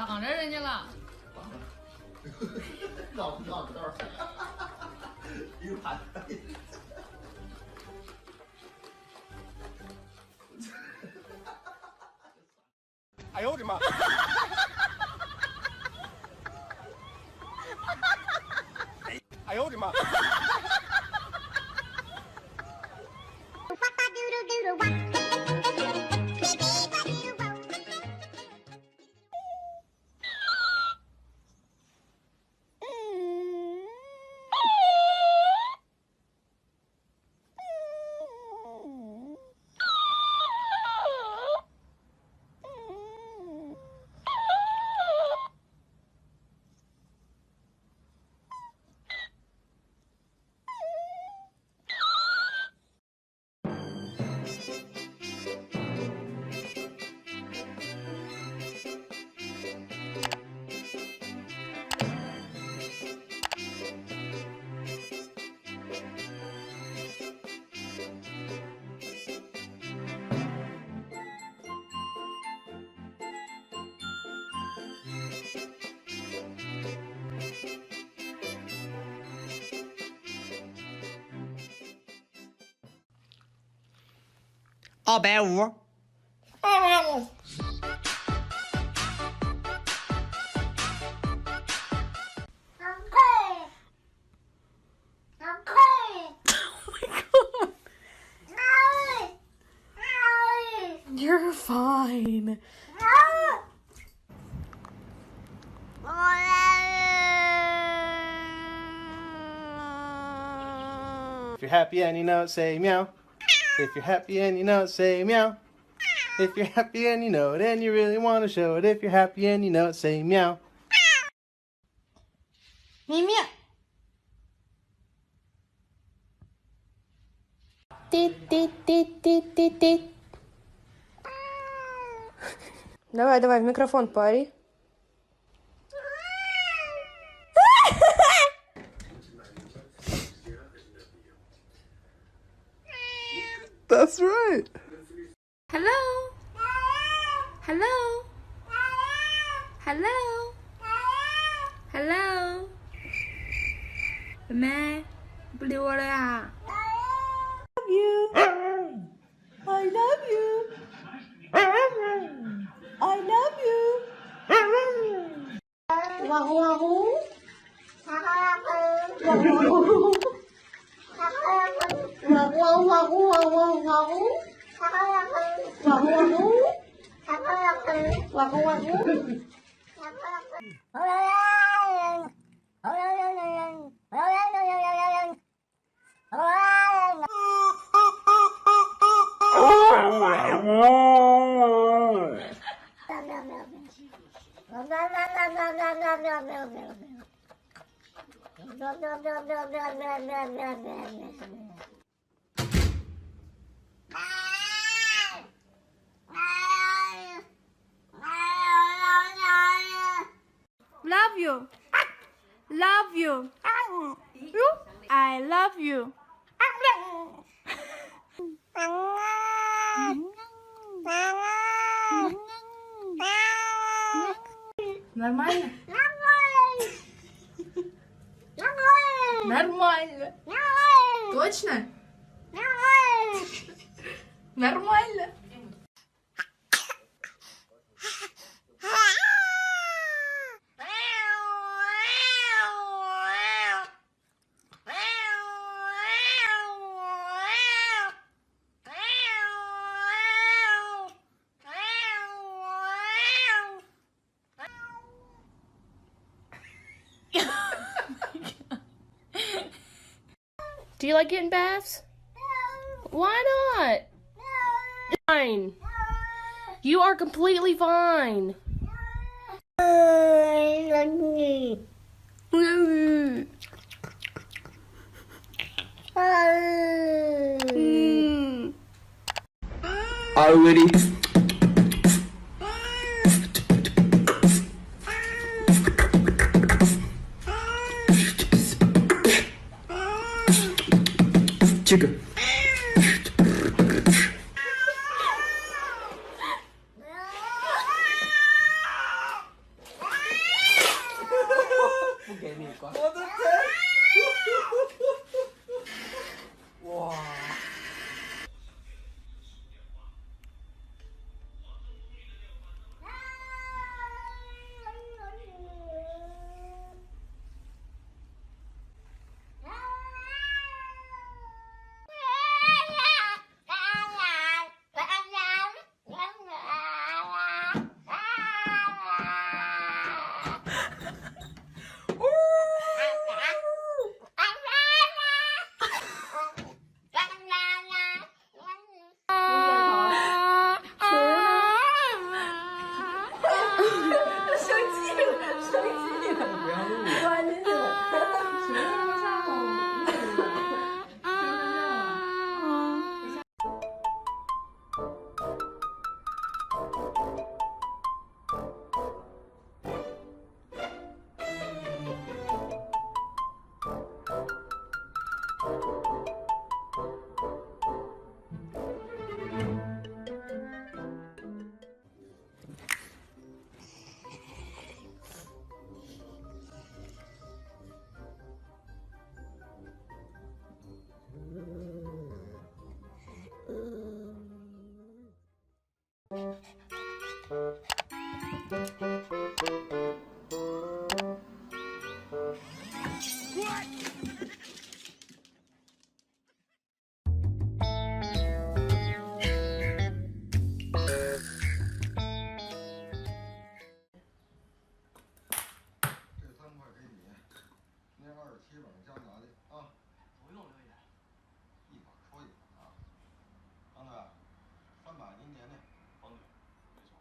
绑着人家了。绕不绕道？一个盘。哎呦我的妈！哎呦我的妈！250。You're fine. If you're happy and you know it, say meow. If you're happy and you know it, say meow. If you're happy and you know it and you really want to show it, if you're happy and you know it, say meow. 咪咪。滴滴滴滴滴滴。Давай, давай, в микрофон пари. That's right. Hello. Hello. Hello. Hello. 妹妹，不理我了呀 Love you. I love you. I love you. 哇呼哇呼。哇呼哇呼。哇呼哇呼哇呼哇呼。哇呼哇呼。哇呼哇呼。Love you. Love you. You? I love you. Нормально? Нормально. Точно? Нормально. Do you like getting baths? No. Why not? No. Fine. You are completely fine. Are you ready? Chicken. 这3块给你，那27本加拿的啊。不用留言。一本说一本啊。张队，300您点点。方队，没错。